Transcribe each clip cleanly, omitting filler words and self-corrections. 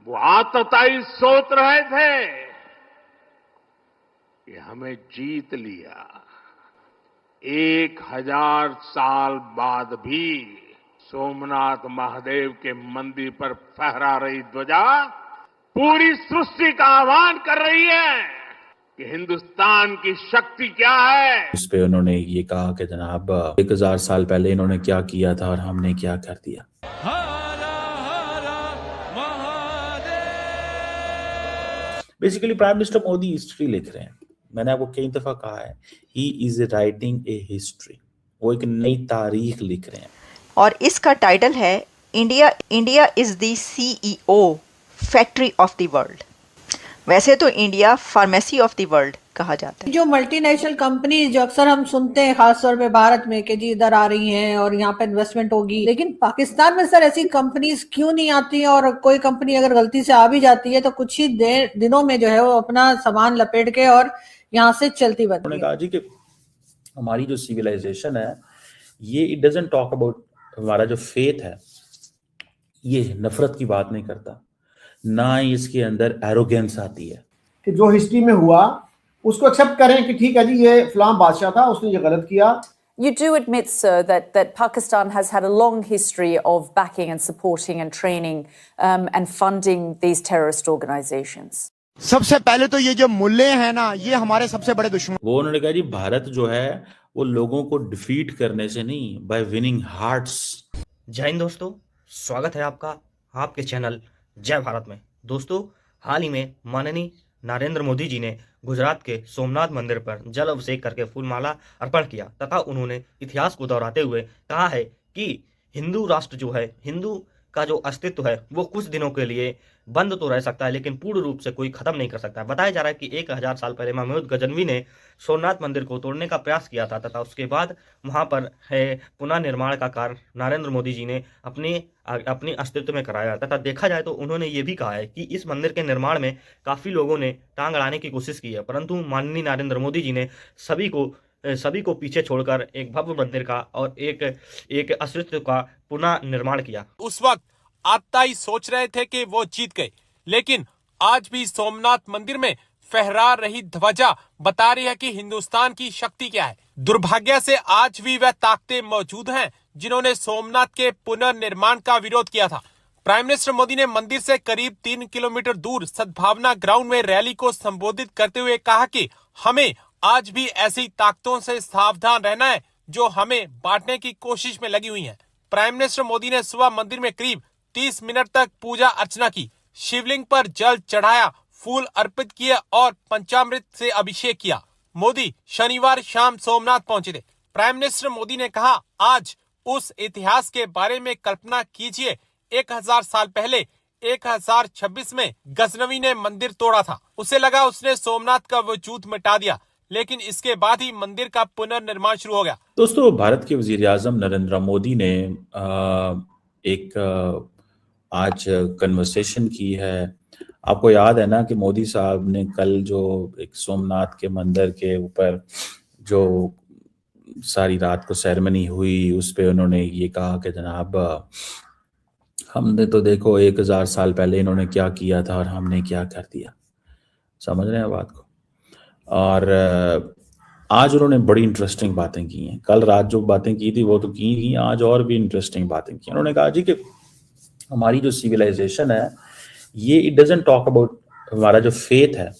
वो आतताई सोच रहे थे कि हमें जीत लिया। 1000 साल बाद भी सोमनाथ महादेव के मंदिर पर फहरा रही ध्वजा पूरी सृष्टि का आह्वान कर रही है कि हिंदुस्तान की शक्ति क्या है। इस पे उन्होंने ये कहा कि जनाब 1000 साल पहले इन्होंने क्या किया था और हमने क्या कर दिया। Basically prime minister Modi history लिख रहे हैं। मैंने आपको कई दफा कहा है, he is writing a history. वो एक नई तारीख लिख रहे हैं। और इसका टाइटल है India is the CEO factory of the world. वैसे तो India pharmacy of the world कहा जाता है। जो मल्टीनेशनल कंपनी जो अक्सर हम सुनते हैं खासतौर पे भारत में कि जी इधर आ रही हैं और यहाँ पे इन्वेस्टमेंट होगी, लेकिन पाकिस्तान में सर ऐसी कंपनीज क्यों नहीं आती हैं? और कोई कंपनी अगर गलती से आ भी जाती है तो कुछ ही दिनों में जो है वो अपना सामान लपेट के और यहाँ से चलती बनती है। उन्होंने कहा जी कि हमारी जो सिविलाइजेशन है ये इट डजंट टॉक अबाउट, हमारा जो फेथ है ये नफरत की बात नहीं करता, ना ही इसके अंदर एरोगेंस आती है कि जो हिस्ट्री में हुआ उसको एक्सेप्ट करें कि ठीक है जी ये फलां बादशाह था, उसने ये गलत किया। You do admit, sir, that Pakistan has had a long history of backing and supporting and training and funding these terrorist organizations. सबसे पहले तो ये जो मुल्ले हैं ना, ये हमारे सबसे बड़े दुश्मन। वो उन्होंने कहा जी भारत जो है वो लोगों को डिफीट करने से नहीं, बाय विनिंग हार्ट्स। जय हिंद दोस्तों, स्वागत है आपका आपके चैनल जय भारत में। दोस्तों, हाल ही में माननीय नरेंद्र मोदी जी ने गुजरात के सोमनाथ मंदिर पर जल अभिषेक करके फूलमाला अर्पण किया तथा उन्होंने इतिहास को दोहराते हुए कहा है कि हिंदू राष्ट्र जो है, हिंदू का जो अस्तित्व है वो कुछ दिनों के लिए बंद तो रह सकता है लेकिन पूर्ण रूप से कोई खत्म नहीं कर सकता है। बताया जा रहा है कि 1000 साल पहले महमूद गजनवी ने सोमनाथ मंदिर को तोड़ने का प्रयास किया था तथा उसके बाद वहां पर है पुनः निर्माण का कार्य नरेंद्र मोदी जी ने अपने अस्तित्व में कराया तथा देखा जाए तो उन्होंने ये भी कहा है कि इस मंदिर के निर्माण में काफ़ी लोगों ने टांग अड़ाने की कोशिश की है, परंतु माननीय नरेंद्र मोदी जी ने सभी को पीछे छोड़कर एक भव्य मंदिर का और एक अस्तित्व का पुनः निर्माण किया। उस वक्त आतताई सोच रहे थे कि वो जीत गए, लेकिन आज भी सोमनाथ मंदिर में फहरा रही ध्वजा बता रही है कि हिंदुस्तान की शक्ति क्या है। दुर्भाग्य से आज भी वह ताकतें मौजूद हैं जिन्होंने सोमनाथ के पुनर्निर्माण का विरोध किया था। प्राइम मिनिस्टर मोदी ने मंदिर से करीब 3 किलोमीटर दूर सद्भावना ग्राउंड में रैली को संबोधित करते हुए कहा कि हमें आज भी ऐसी ताकतों से सावधान रहना है जो हमें बांटने की कोशिश में लगी हुई हैं। प्राइम मिनिस्टर मोदी ने सुबह मंदिर में करीब 30 मिनट तक पूजा अर्चना की, शिवलिंग पर जल चढ़ाया, फूल अर्पित किए और पंचामृत से अभिषेक किया। मोदी शनिवार शाम सोमनाथ पहुंचे थे। प्राइम मिनिस्टर मोदी ने कहा, आज उस इतिहास के बारे में कल्पना कीजिए, 1000 साल पहले 1026 में गजनवी ने मंदिर तोड़ा था। उसे लगा उसने सोमनाथ का वजूद मिटा दिया, लेकिन इसके बाद ही मंदिर का पुनर्निर्माण शुरू हो गया। दोस्तों, भारत के वजीर आजम नरेंद्र मोदी ने एक आज कन्वर्सेशन की है। आपको याद है ना कि मोदी साहब ने कल जो एक सोमनाथ के मंदिर के ऊपर जो सारी रात को सेरेमनी हुई उस पे उन्होंने ये कहा कि जनाब हमने तो देखो 1000 साल पहले इन्होंने क्या किया था और हमने क्या कर दिया। समझ रहे हैं बात को। और आज उन्होंने बड़ी इंटरेस्टिंग बातें की हैं। कल रात जो बातें की थी वो तो की ही, आज और भी इंटरेस्टिंग बातें की। उन्होंने कहा जी कि हमारी जो सिविलाइजेशन है ये इट डजंट टॉक अबाउट, हमारा जो फेथ है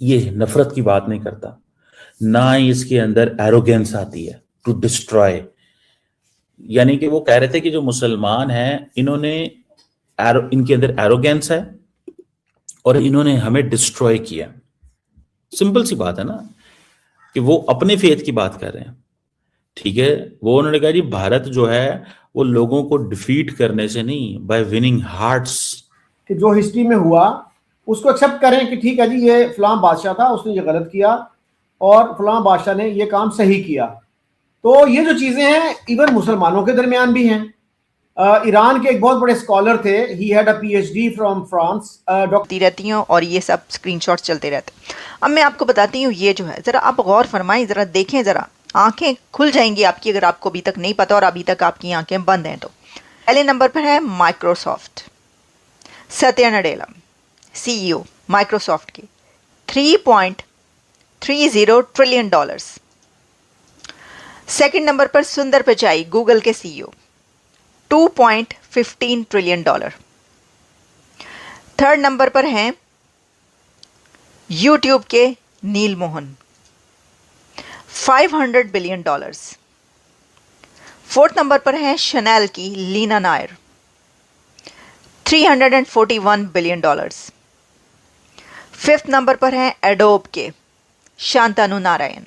ये नफरत की बात नहीं करता, ना ही इसके अंदर एरोगेंस आती है टू डिस्ट्रॉय। यानी कि वो कह रहे थे कि जो मुसलमान हैं इनके अंदर एरोगेंस है और इन्होंने हमें डिस्ट्रॉय किया। सिंपल सी बात है ना कि वो अपने फेथ की बात कर रहे हैं, ठीक है। वो उन्होंने कहा जी भारत जो है वो लोगों को डिफीट करने से नहीं, बाय विनिंग हार्ट्स। कि जो हिस्ट्री में हुआ उसको एक्सेप्ट करें कि ठीक है जी ये फलां बादशाह था, उसने ये गलत किया और फलां बादशाह ने ये काम सही किया। तो ये जो चीजें हैं इवन मुसलमानों के दरमियान भी हैं। ईरान के एक बहुत बड़े स्कॉलर थे, he had a PhD from France. रहती हूँ और ये सब स्क्रीनशॉट्स चलते रहते। अब मैं आपको बताती हूँ, ये जो है ज़रा आप गौर फरमाएं, ज़रा देखें, ज़रा आंखें खुल जाएंगी आपकी अगर आपको अभी तक नहीं पता और अभी तक आपकी आंखें बंद हैं तो। पहले नंबर पर है Microsoft. Satya Nadella CEO Microsoft के $3.30 ट्रिलियन। सेकंड नंबर पर सुंदर पिचाई गूगल के CEO $2.15 ट्रिलियन। थर्ड नंबर पर हैं यूट्यूब के Neal Mohan $500 billion. Fourth number पर हैं शनेल की Leena Nair $341 billion. Fifth number पर हैं एडोब के शांतनु नारायण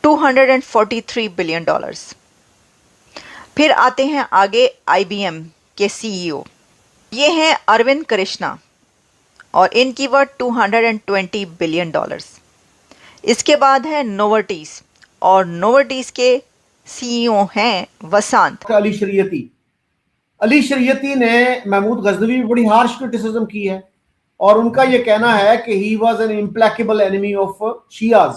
$243 बिलियन। फिर आते हैं आगे IBM के CEO, ये हैं अरविंद कृष्णा और इनकी वर्थ $220 बिलियन। इसके बाद है नोवर्टीज और नोवर्टीज के CEO हैं वसांत। अली शरीयती ने महमूद गजनवी बड़ी हार्श क्रिटिसिज्म की है और उनका यह कहना है कि he was an implacable enemy of Shias.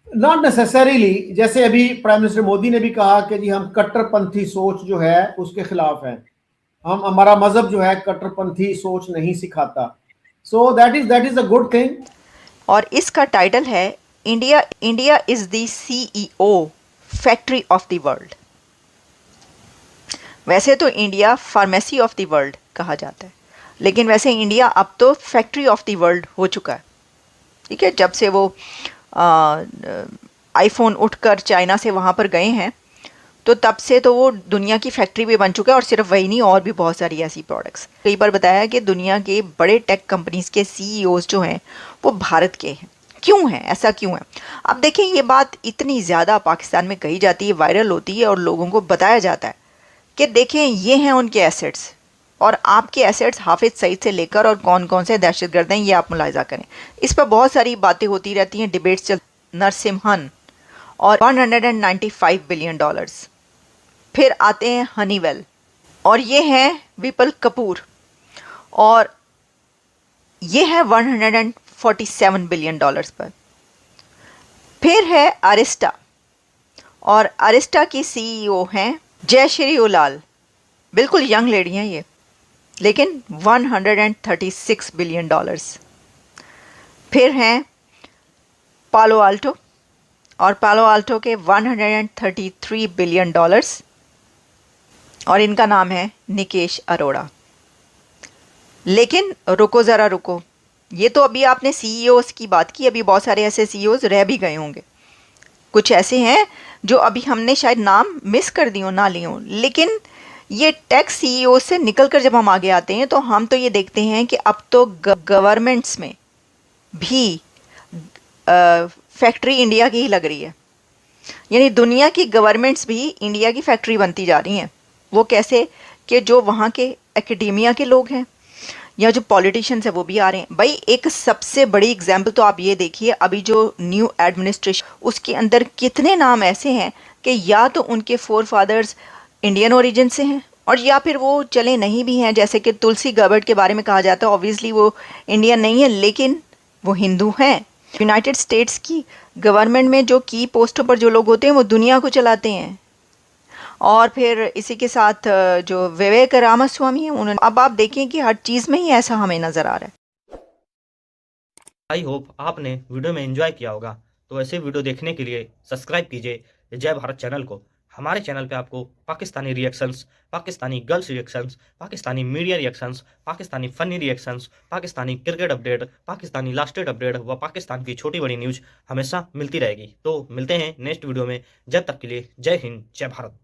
Not necessarily, जैसे अभी प्राइम मिनिस्टर मोदी ने भी कहा कि जी हम कट्टरपंथी सोच जो है उसके खिलाफ हैं, हमारा मजहब जो है कट्टरपंथी सोच नहीं सिखाता। So that is a good thing. और इसका टाइटल है India is the CEO factory of the world. वैसे तो India pharmacy of the world कहा जाता है, लेकिन वैसे इंडिया अब तो फैक्ट्री ऑफ द वर्ल्ड हो चुका है। ठीक है, जब से वो आईफोन उठकर चाइना से वहाँ पर गए हैं तो तब से तो वो दुनिया की फैक्ट्री भी बन चुका है। और सिर्फ वही नहीं, और भी बहुत सारी ऐसी प्रोडक्ट्स। कई बार बताया कि दुनिया के बड़े टेक कंपनीज के CEOs जो हैं वो भारत के हैं। क्यों है ऐसा, क्यों है? अब देखें, ये बात इतनी ज़्यादा पाकिस्तान में कही जाती है, वायरल होती है और लोगों को बताया जाता है कि देखें ये हैं उनके एसेट्स, और आपके एसेट्स हाफिज सईद से लेकर और कौन कौन से दहशतगर्द हैं ये आप मुलाहिजा करें। इस पर बहुत सारी बातें होती रहती हैं, डिबेट्स चल। नरसिम्हन और $195 बिलियन। फिर आते हैं हनीवेल और ये हैं विपुल कपूर और ये है $147 बिलियन पर। फिर है अरिस्टा और अरिस्टा की CEO हैं जयश्री उलाल, बिल्कुल यंग लेडी हैं ये, लेकिन $136 बिलियन। फिर हैं पालो आल्टो और पालो आल्टो के $133 बिलियन और इनका नाम है निकेश अरोड़ा। लेकिन रुको ज़रा रुको, ये तो अभी आपने CEOs की बात की, अभी बहुत सारे ऐसे CEOs रह भी गए होंगे। कुछ ऐसे हैं जो अभी हमने शायद नाम मिस कर दियो ना लियो, लेकिन ये टेक CEO से निकल कर जब हम आगे आते हैं तो हम तो ये देखते हैं कि अब तो गवर्नमेंट्स में भी फैक्ट्री इंडिया की ही लग रही है। यानी दुनिया की गवर्नमेंट्स भी इंडिया की फैक्ट्री बनती जा रही हैं। वो कैसे कि जो वहाँ के एकेडेमिया के लोग हैं या जो पॉलिटिशियंस हैं वो भी आ रहे हैं। भाई एक सबसे बड़ी एग्जाम्पल तो आप ये देखिए, अभी जो न्यू एडमिनिस्ट्रेशन उसके अंदर कितने नाम ऐसे हैं कि या तो उनके फोर फादर्स इंडियन ओरिजिन से हैं और या फिर वो चले नहीं भी हैं। जैसे कि तुलसी गबर्ट के बारे में कहा जाता है, ऑब्वियसली वो इंडियन नहीं है लेकिन वो हिंदू हैं। यूनाइटेड स्टेट्स की गवर्नमेंट में जो की पोस्टों पर जो लोग होते हैं वो दुनिया को चलाते हैं। और फिर इसी के साथ जो विवेक रामास्वामी हैं उन्होंने, अब आप देखें कि हर चीज़ में ही ऐसा हमें नज़र आ रहा है। आई होप आपने वीडियो में एंजॉय किया होगा। तो ऐसे वीडियो देखने के लिए सब्सक्राइब कीजिए जय भारत चैनल को। हमारे चैनल पे आपको Pakistani reactions, Pakistani girls reactions, Pakistani media reactions, Pakistani funny reactions, Pakistani cricket update, Pakistani last date update व पाकिस्तान की छोटी बड़ी न्यूज़ हमेशा मिलती रहेगी। तो मिलते हैं नेक्स्ट वीडियो में, जब तक के लिए जय हिंद जय भारत।